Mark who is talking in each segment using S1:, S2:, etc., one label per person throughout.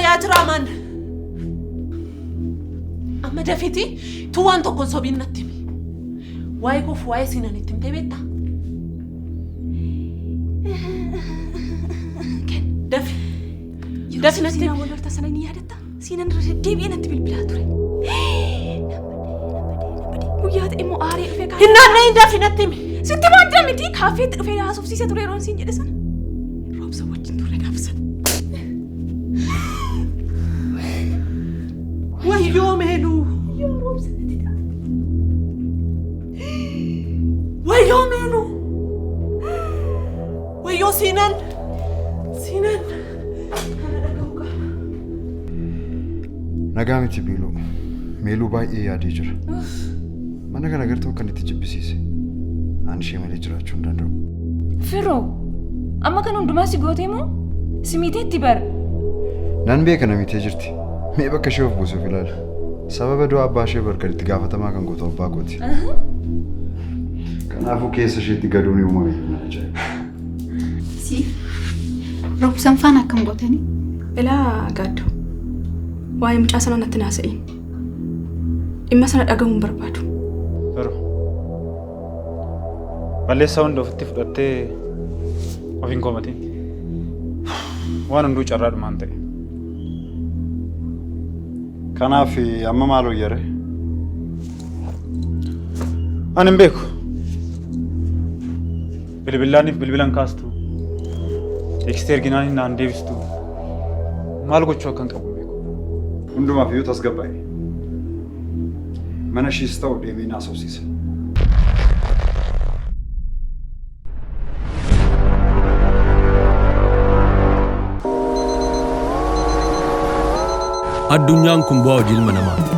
S1: يا ترامان أما دفتي توان تكون صبين نتمي وايكو فواي سينا نتم تبيتا كن دفي نتمي
S2: سينا ولا ارتسلني هذا سينا نردي بينا تبي البلاد وياد إمو آري فيك
S1: هنا نين دفي نتمي
S2: ستي ما دمتي كافيت في راسو سيسة تري رونسين جلسنا روب سوت توري نفسه
S1: ويوم هلو
S2: يا روب سنتي
S1: ويوم هلو ويو سينان
S3: نقامي تبيلو ميلو باي يا ديجر ما نقدر نقرتو كان تجيبسيسي أنا شيء ما ليجرا شون دندو
S2: فرو أما كانوا دماسي قوتيمو سميتي تبر
S3: نان بيه كنا ميتجرتي مي بقى شوف بوسو فلال سبب دو أباشة بركة تجافة ما كان قوتو باقوتي كان أفو كيس شيء تقدروني وما بيجي
S4: سي روب سنفانا كم قوتني
S2: إلا قادو واي مجاسنا نتناسئين إما سنة أقوم بربادو
S5: فرو بلي ساوند وفتي فدتي وفين قومتين وانا ندو جراد مانتي
S3: كان في أما مالو يره
S5: أنا مبيكو بالبلان كاستو إكستير جناني نان ديفستو مالو كتشو كان كابو بيكو
S3: عندما فيو تسقباي من أشيستو ديمي ناسو سيسه
S6: Addunyaan kun bu'aa hojii ilma namaati.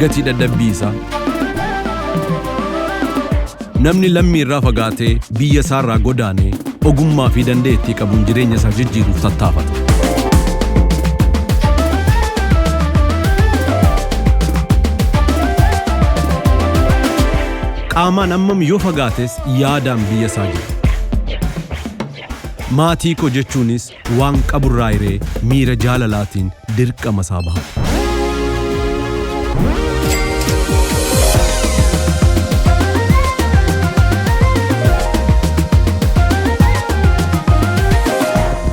S6: Gatii dadhabbii isaa. Namni lammii irraa fagaatee biyya isaa irraa godaanee ogummaa fi dandeettii qabuun jireenya isaa jijjiiruuf tattaafata. Qaamaan ammam yoo fagaates yaadaan biyya isaa jira. maatii koo jechuunis waan qaburraa iree miira jaalalaatiin dirqama isaa baha.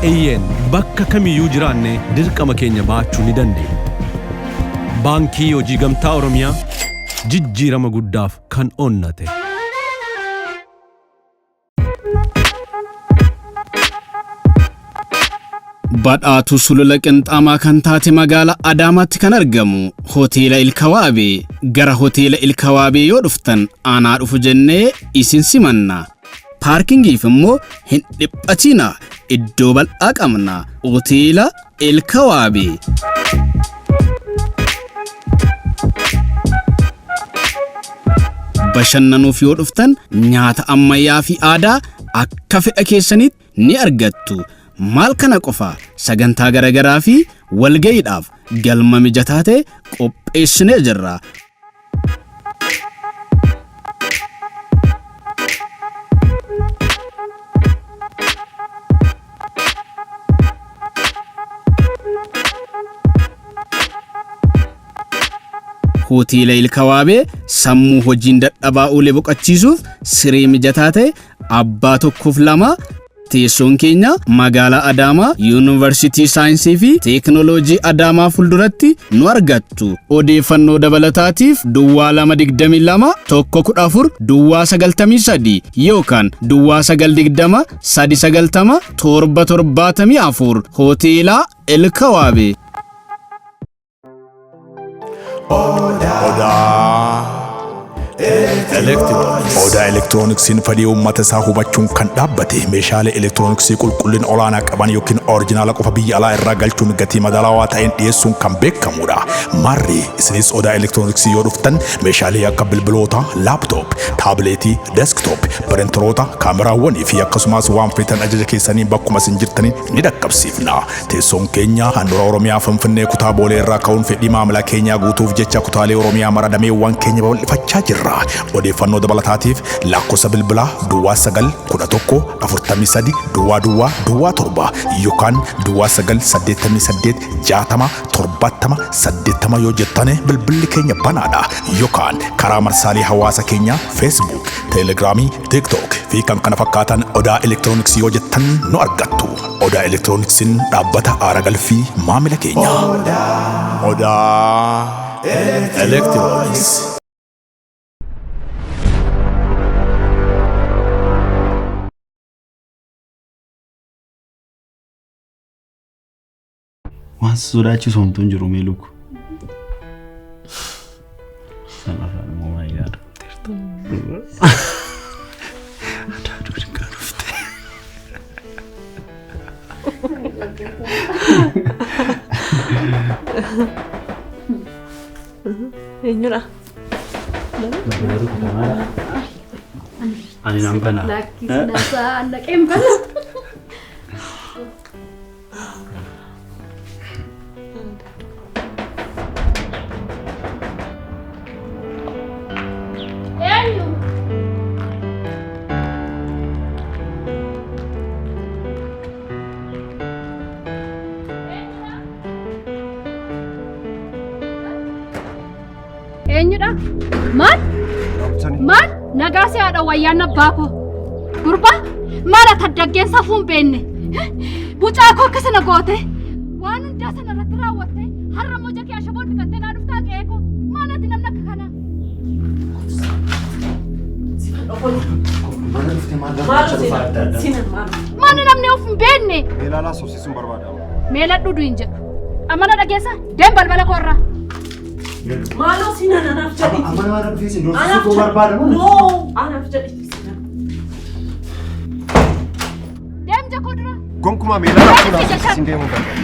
S6: Eeyyeen bakka kamiyyuu jiraanne dirqama keenya baachuu ni dandeenya. Baankii Hojii Gamtaa Oromiyaa jijjiirama guddaaf kan onnate.
S7: badhaatu sulula qinxaamaa kan taate magaala Adaamaatti kan argamu hoteela Ilkawaabee gara hoteela Ilkawaabee yoo dhuftan aanaa dhufu jennee isin simanna. Paarkingiif immoo hin dhiphatina, iddoo bal'aa qabna. Hoteela Ilkawaabee. Bashannanuuf yoo dhuftan nyaata ammayyaa fi aadaa akka fedha keessanitti ni argattu. Maal kana qofa sagantaa garagaraa fi walgayiidhaaf galma mijataa ta'e qopheessinee jirra. Hoteela Ilkawaabee sammuu hojiin dadhabaa oolee boqochiisuuf siree mijataa ta'e abbaa tokkoof lama. Teessoon keenya magaalaa Adaamaa Yuunivarsiitii Saayinsii fi Teekinooloojii Adaamaa fuulduratti nu argattu. Odeeffannoo dabalataatiif Duwwaa 222 114 Duwwaa 93 yookaan Duwwaa 920 390 774 Hoteela Ilkawaabee.
S8: Odaa elektirooniksiin fedhii uummata isaa hubachuun kan dhaabbate meeshaalee elektirooniksii qulqullina olaanaa qaban yookiin orijinaala qofa biyya alaa irraa galchuun gatii madaalawaa ta'een dhiyeessuun kan beekamudha. Marri isinis odaa elektirooniksii yoo dhuftan meeshaalee akka bilbiloota, laaptoop, taabileetii, deesktoop, pirinteroota, kaameraawwanii fi akkasumas waan feetan ajaja keessanii bakkuma isin jirtaniin ni dhaqqabsiifna. Teessoon keenya handhuura Oromiyaa Finfinnee kutaa Boolee irraa ka'uun fedhii maamila keenyaa guutuuf jecha kutaalee Oromiyaa mara dameewwan keenya babal'ifachaa jirra. jirra. Odeeffannoo dabalataatiif lakkoofsa bilbilaa Duwwaa 911 43 Duwwaa 7 yookaan Duwwaa 988 60 70 80 yoo jettan bilbilli keenya banaadha. Yookaan karaa marsaalee hawaasa keenyaa Facebook, Telegiraamii, TikTok fi kan kana fakkaatan Odaa Elektirooniksii yoo jettan nu argattu. Odaa Elektirooniksiin dhaabbata aara galfii maamila keenya. Odaa Elektirooniks.
S9: Waan sodaachisu homtuu hin jiru Meeluu. Sana afaan uumamaa yaada. Adda dinqaa dhufte.
S1: Eenyudha?
S9: Ani nan banaa.
S4: Lakkisna isaa naqeen bana.
S2: Eenyudha? Maal? Nagaasee haadha wayyaanna baako. Gurba maal ataddageen safuun beenne. Bucaa koo akka sana goote. Waan hundaa sana irratti raawwatte har'a moja kee ashaboon dhiqattee naa dhuftaa qe'ee koo. Maal ati namni akka kanaa? Maal namni of hin beenne?
S3: Meelaalaa soofsiisuun barbaadama.
S2: Meela dhudhu hin jedhu. Amana dhageessa deem balbala koorraa.
S1: Maaloo sinan anaaf jedhiti.
S3: Amana waan dhufeessi doorsiisuu barbaadamu.
S1: No, anaaf jedhiti sinan.
S2: Deem jakoo dura.
S3: Gonkumaa meelaalaa kun soofsiisuun deemuu danda'a.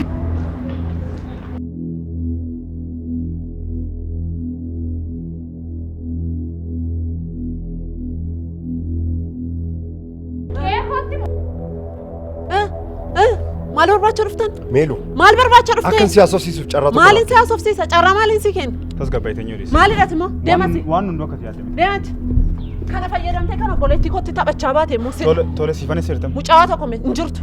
S1: Maal barbaachaa dhuftan?
S3: Meeluu.
S1: Maal barbaachaa dhuftan?
S3: Akkan siyaasa soofsiisuuf carraatu.
S1: Maaliin siyaasa soofsiisa? Carraa maaliin si kenna?
S5: Tasgabbaa'itanii odeessa.
S1: Maalidhaati immoo? Deemati.
S5: Waan hunduu akka yaadame.
S1: Deemati. Kana fayyadamtee kana obboleettiikootti taphachaa baate immoo si.
S5: Tole siifan sirtamu.
S1: Mucaa tokko hin jirtu.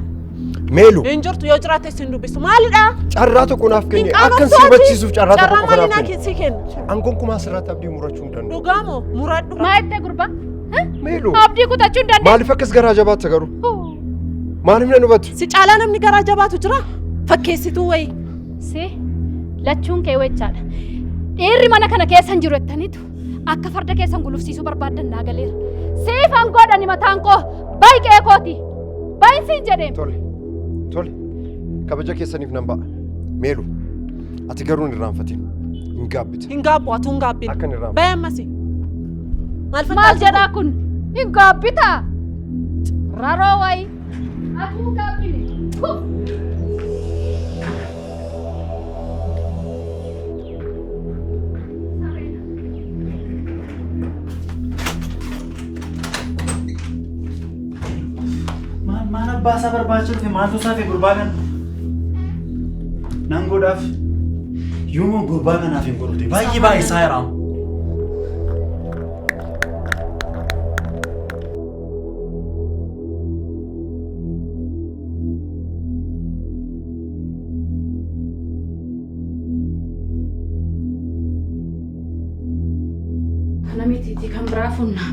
S3: Meeluu.
S1: Hin jirtu yoo jiraatte si hin dubbistu. Maalidha?
S3: Carraa tokko naaf kenni. Akkan si hubachiisuuf carraa tokko
S1: Carraa
S3: naaf
S1: maaliin
S3: kenni.
S1: si kenna?
S3: An gonkumaa sirratti abdii murachuu hin danda'u.
S1: Dhugaamoo muradhu.
S2: Maa itti gurba?
S3: Meeluu.
S2: Abdii kutachuu hin dandeenye.
S3: Maaliif akkas garaa jabaata garuu? Maaliif na hubatu?
S1: Si caalaa namni garaa jabaatu jira? Fakkeessituu wayi.
S2: Si lachuun kee wechaadha. Dhiirri mana kana keessa hin jiru jettaniitu akka farda keessan gulufsiisuu barbaaddan naa galeera. Siifan godhani mataan koo baay'ee kooti. Baay'isiin jedheem.
S3: Tole. Kabaja keessaniif nan ba'a. Meeluu. Ati garuu hin irraanfatin. Hin gaabbita.
S1: Hin gaabbu atu hin gaabbin.
S3: Akka hin irraanfatin.
S1: Ba'i ammasi.
S2: Maal jedhaa kun? Hin gaabbita. Raroo wayi. Atu hin gaabbine.
S9: Maal abbaa isaa barbaachaa dhufe maaltu isaa fi gurbaa kana? Nan godhaaf yoomuu gurbaa kanaaf hin godhute baay'ee isaa yaraamu.
S2: Kana mitiiti kan biraa funnaa.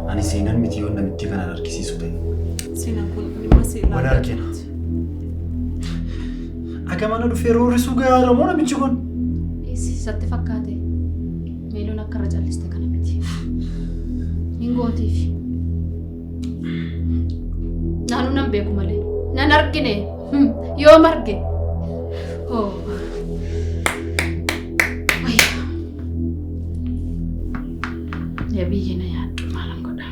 S9: Ani seenan miti yoo namitti kanan argisiisu ta'e.
S1: Seenan kun dhimma seelaa.
S9: Wal argina. Akka mana dhufee roorrisuu gahaa moo namichi kun?
S2: Satti fakkaate Meeluun akka irra calliste kana miti. Hin gootiif. Naanuu nan beeku malee. Nan argine yoo marge. Biyyi na yaaddu maalan godha.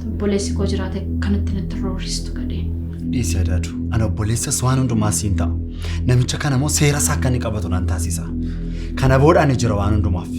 S2: Obboleessi koo jiraate kanatti natti roorristu gadheen.
S9: Dhiisi Adaaduu. Ana obboleessas waan hundumaa siin ta'a. Namicha kana immoo seera isaa akka inni qabatu nan taasisa. Kana booda ani jira waan hundumaaf.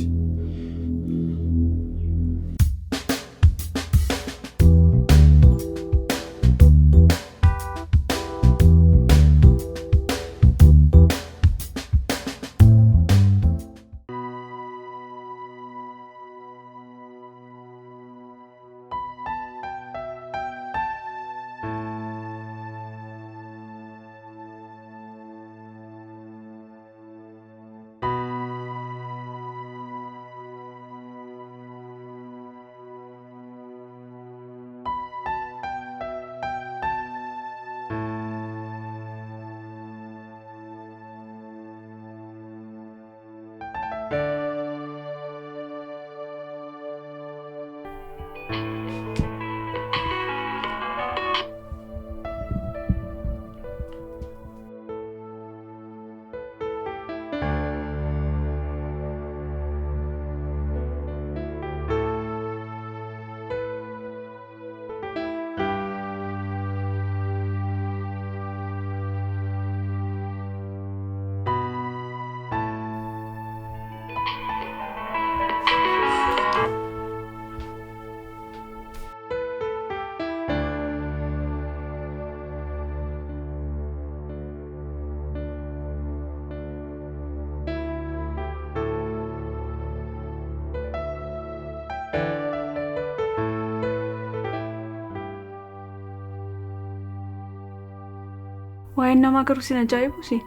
S4: Waa'een namaa garuu sin ajaa'ibuusi.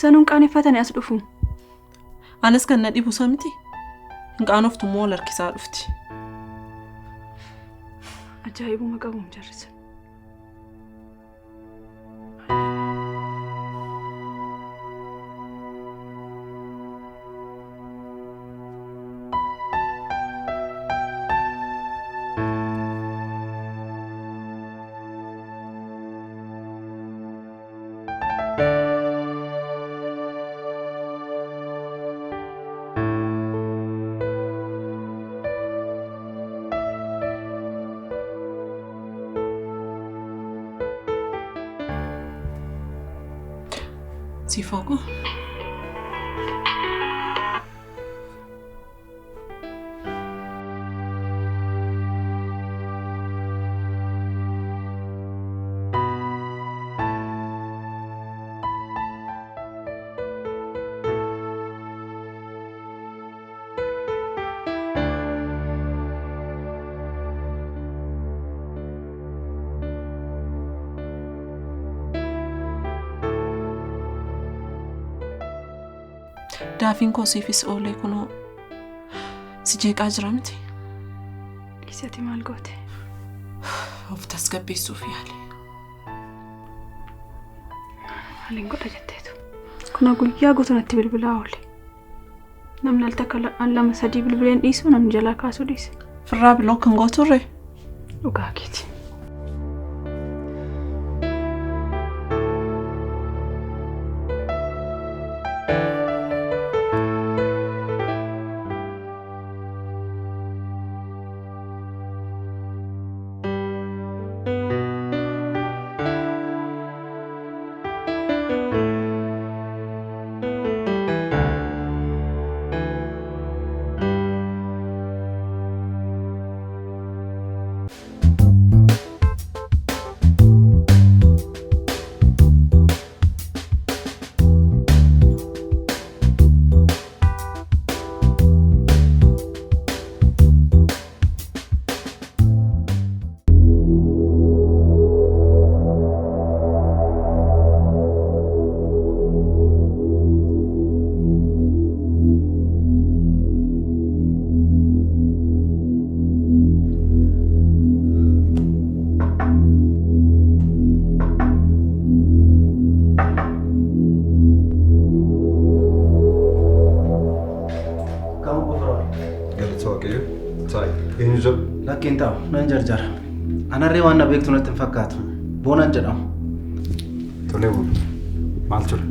S4: Sanuun qaaneffatanii as dhufu.
S1: Anas kan na dhibu samiti. Hin qaanoftu immoo wal harkisaa dhufti.
S4: Ajaa'ibuma qabuun jarrisa.
S1: Sifogo. Daafiin koo siifis oolee kunoo si jeeqaa jira miti.
S4: Isatti maal goote?
S1: Of tasgabbeessuuf yaale.
S4: Maaliin godha jetteetu? Kuna guyyaa guutuu natti bilbilaa oole. Namni al takka lama sadii bilbileen dhiisu namni jalaa kaasuu dhiise.
S1: Firraa biloo kan gooturre?
S4: Dhugaa keeti.
S10: Lakin tahu, nan jar. Anak rewan nak begitu nanti fakat. Bonan jadam.
S3: Tole bulu. Maal ture?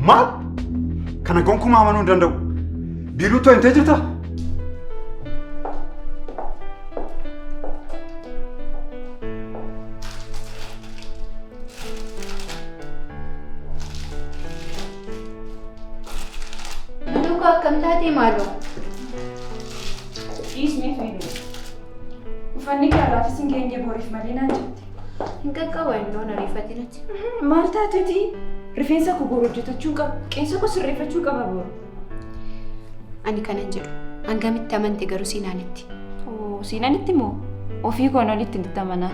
S3: Maal? Kana gonkumaa amanuu hin danda'u. Biiluutu hintee jirta?
S2: akkam taatee maaloo?
S4: Dhiisnee fayyadu. Uffanni gaaraafis hin geenye boriif malee naan jette.
S2: Hin qaqqaban loon ariifatinatti.
S4: Maal taateeti? Rifeensa koo boru hojjetachuu qaba. Qeensa koo sirreeffachuu qaba boru.
S2: Ani kanan jedhu hangamitti amante garuu siinaanitti.
S4: Siinaanitti moo ofii koon olitti itti amanaa?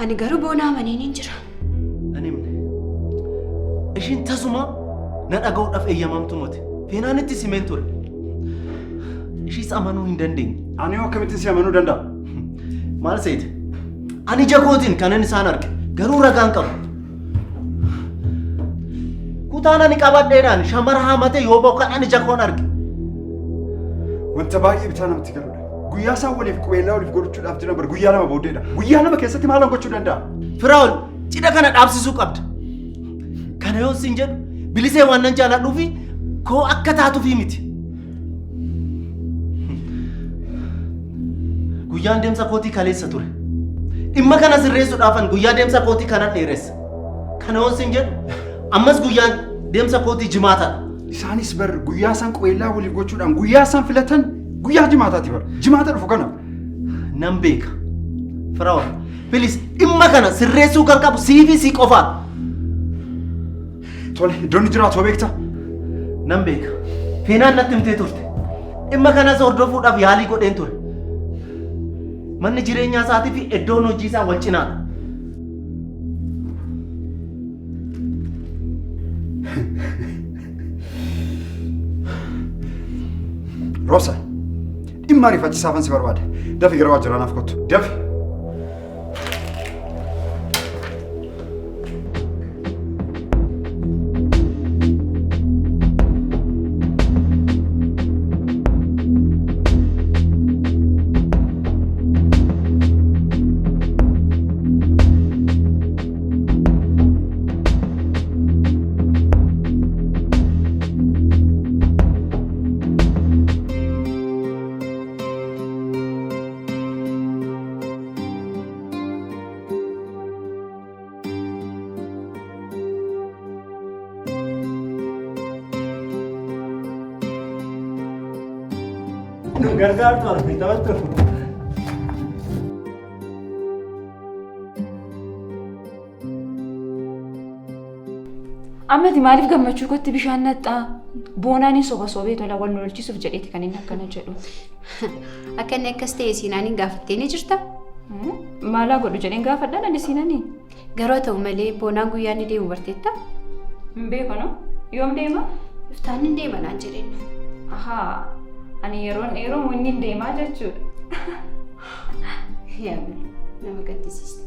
S2: Ani garuu boona amaniin hin jira.
S10: Ani ishiin tasuma na dhaga'uudhaaf eeyyamamtu miti. Feenaanitti simeen ture. Ishiis amanuu hin dandeenye.
S3: Ani yoo akkamitti si amanuu danda'a?
S10: Maal seete? Ani jakootiin kanan isaan arge garuu ragaan qabu. Kutaan ani qabadheedhaan shamara haamate yoo bokkaan ani jakoon arge.
S3: Wanta baay'ee bitaa namatti galudha. Guyyaa isaan waliif qubeellaa waliif godhachuudhaaf jiran bar guyyaa lama booddeedha. Guyyaa lama keessatti maal gochuu danda'a?
S10: Firaa'ol cidha kana dhaabsisuu qabda. Kana yoo sin jedhu bilisee waan nan jaaladhuu fi koo akka taatuufi miti. Guyyaan deemsa kootii kaleessa ture. Dhimma kana sirreessuudhaafan guyyaa deemsa kootii kanan dheeressa. Kana yoo sin jedhu ammas guyyaan deemsa kootii jimaataadha.
S3: Isaanis bar guyyaa isaan qubeellaa waliif gochuudhaan guyyaa isaan filatan guyyaa jimaataati bar. Jimaata dhufu kana.
S10: Nan beeka. Firaa'ol bilis dhimma kana sirreessuu kan qabu sii fi sii qofaa.
S3: Tole iddoon jiraatu beekta?
S10: Nan beeka. Feenaan natti himtee turte. Dhimma kanas hordofuudhaaf yaalii godheen ture. Manni jireenyaa isaatii fi iddoon hojii isaa wal cinaadha.
S3: Rosa, dhimma ariifachiisaa fan si barbaada. Dafi gara waajjiraa naaf kottu. Dafi.
S10: Gargaartu arfii taphattu.
S4: Ammati maaliif gammachuu kootti bishaan naxxaa? Boonaanis soba sobee tola wal lolchisuuf jedheeti kan inni akkana jedhu.
S2: Akka inni akkas ta'e siinaaniin gaafattee ni jirta?
S4: Maalaa godhu jedheen gaafadhaan ani siinaanii?
S2: Garuu ta'u malee boonaan guyyaa ni deemu barteetta?
S4: Hin beeku no? Yoom deema?
S2: Iftaan hin deema naan jedheen.
S4: Ahaa. Ani yeroon dheeroo inni deemaa jechuudha.
S2: Yaa nama gaddisiista.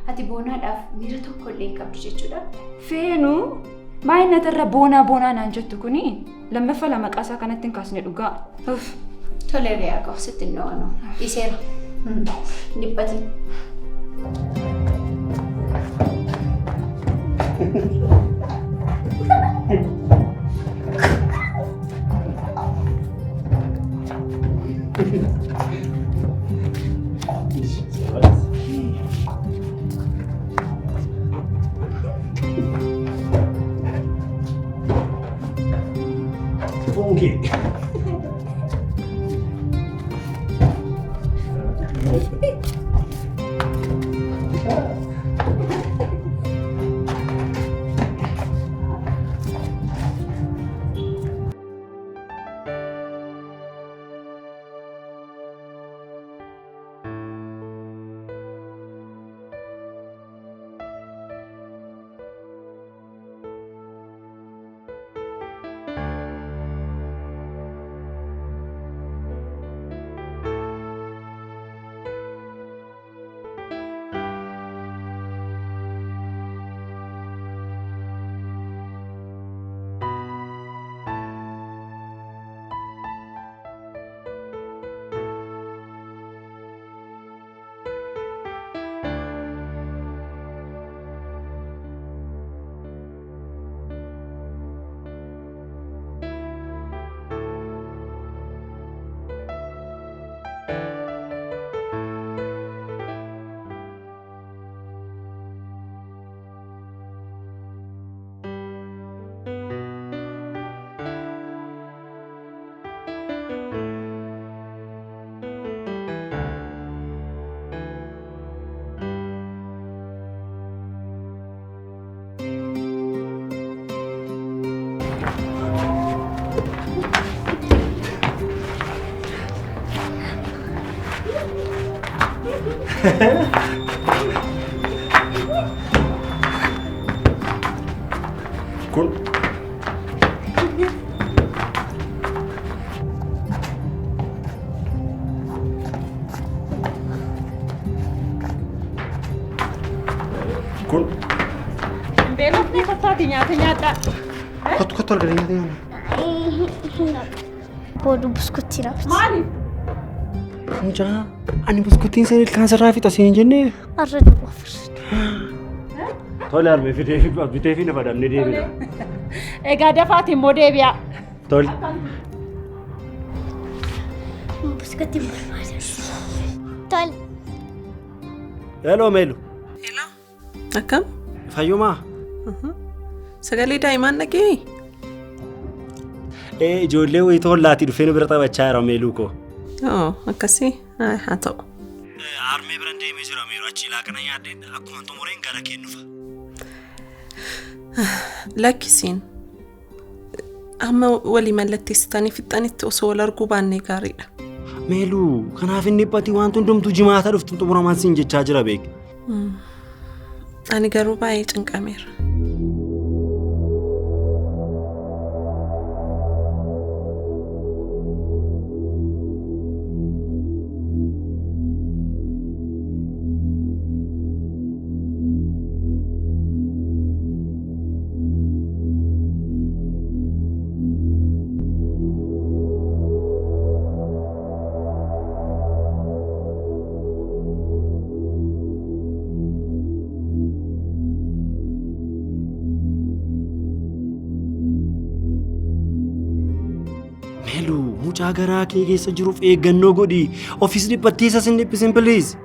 S2: Ati boonaadhaaf miira tokko illee hin qabdu jechuudha.
S4: Feenuu maa inni irra boonaa naan jettu kuni lammaffaa lama qaasaa kanatti hin kaasne dhugaa.
S2: Tole re'aa qabu sitti hin dhawanu. Dhiiseera. Dhiphatiin.
S8: Funky.
S9: Kun Kun
S1: Beelofni kottaati nyaata nyaadhaa.
S9: Kottu arganii nyaata.
S11: Booduu buskutti raabsi.
S1: Maali?
S10: Mucaa ani buskuttiin sanii ilkaan sirraa fixa siin jennee.
S11: Arra duwwaa firri.
S10: Tole harmee bitee fi lafa dhabnee deebina.
S1: Egaa dafaati immoo deebi'a.
S10: Tole.
S11: Buskutti barbaada. Tole.
S10: Hello Meelu.
S12: Akkam?
S10: Fayyumaa?
S12: Sagalee daa'imaan dhagee?
S10: Ijoollee wayitoo hollaatii dhufee nu bira taphachaa jira Meeluu koo.
S12: Akkasii? Haa ta'u.
S10: Harmee bira deemee jira Meelu achi laaqana nyaadheen akkuma xumureen gara kennuufa.
S12: Lakkisiin. Amma walii mallatteessitanii fixxanitti osoo wal arguu baannee gaariidha.
S10: Meeluu kanaaf inni dhiphati wanti hundumtuu jimaata dhuftu xumuramaan siin jechaa jira beek.
S12: Ani garuu baay'ee cinqameera.
S10: Mucaa garaa kee keessa jiruuf eeggannoo godhi. Ofiis dhiphattiisa sin dhiphisin please.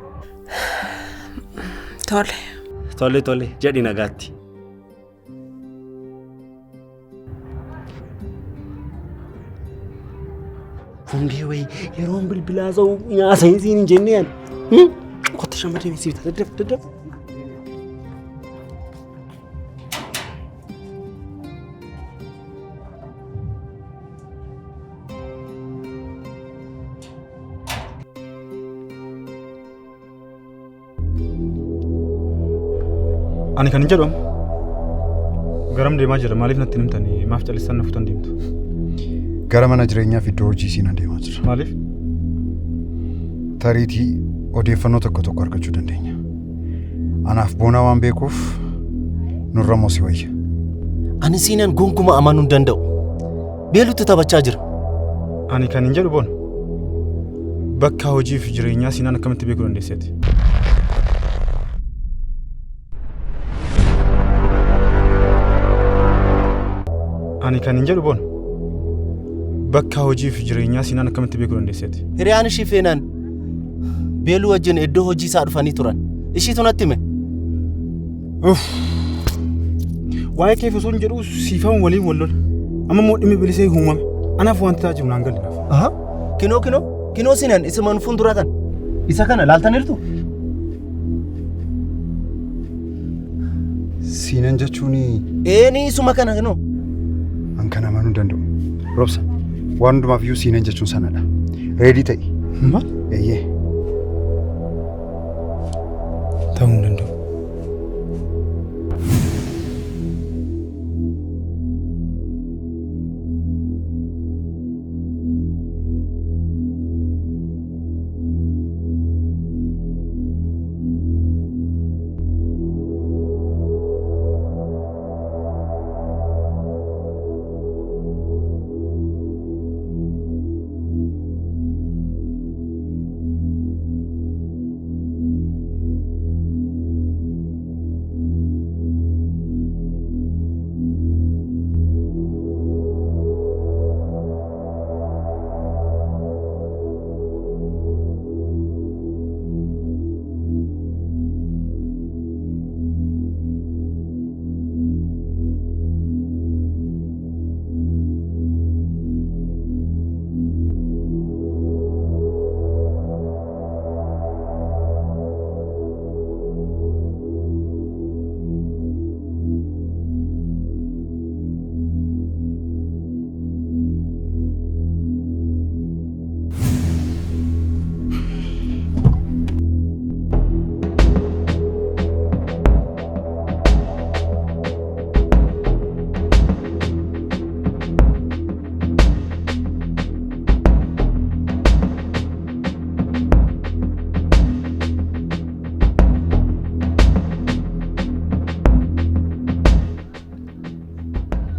S12: Tole.
S10: Tole jedhi nagaatti. Fungee wayi yeroon bilbilaa za'u nyaasa isiin hin jenneen. Kotta shamadee misiibta daddaf.
S5: Ani kan jedhu garam deemaa jira maaliif natti himtanii maaf callisaan na fuutan deemtu?
S3: Gara mana jireenyaaf iddoo hojii siin deemaa jira.
S5: Maaliif?
S3: Tariitii odeeffannoo tokko argachuu dandeenya. Anaaf boonaa waan beekuuf nurra moo si wayya.
S10: Ani siinan gonkumaa amanuu hin danda'u. Beelutti taphachaa jira.
S5: Ani kan hin jedhu boona. Bakka hojiif jireenyaa siinaan akkamitti beekuu dandeesseeti? Ani kan hin jedhu boona. Bakka hojiif jireenyaa siinaan akkamitti beekuu dandeesseeti?
S10: Hiriyaan ishii feenaan beeluu wajjin iddoo hojii isaa dhufanii turan. Ishiitu natti hime.
S5: Waa'ee keef osoo hin jedhu siifaan waliin wal lola. Amma immoo dhimmi bilisee uumame. Anaaf wanti taajibu naan galle.
S10: Kinoo siinan isa man fuulduratan. Isa kana laaltaniirtu?
S3: Siinan jechuun
S10: Ni isuma kana kinoo.
S3: an kana amanuu danda'u. Robsa waan hundumaaf iyyuu siinan jechuun sanadha. Reedii ta'i.
S5: Maal?
S3: Eeyyee.
S5: Ta'uu hin danda'u.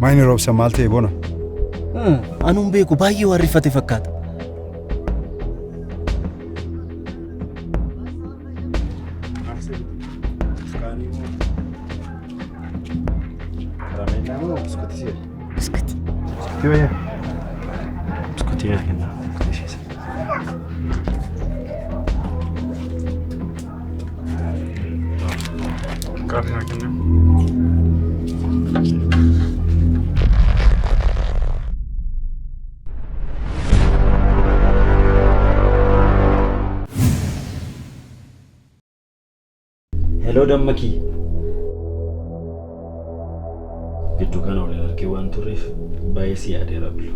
S3: Maayini roobsa maal ta'e bona?
S10: Anuun beeku baay'ee warrifate fakkaata.
S13: Hello Dammaki. Gidduu kana waliin argee waan turreef baay'ee si yaadeera bulu.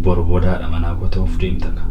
S13: Boru boodaadha manaa qotuuf deemta ka.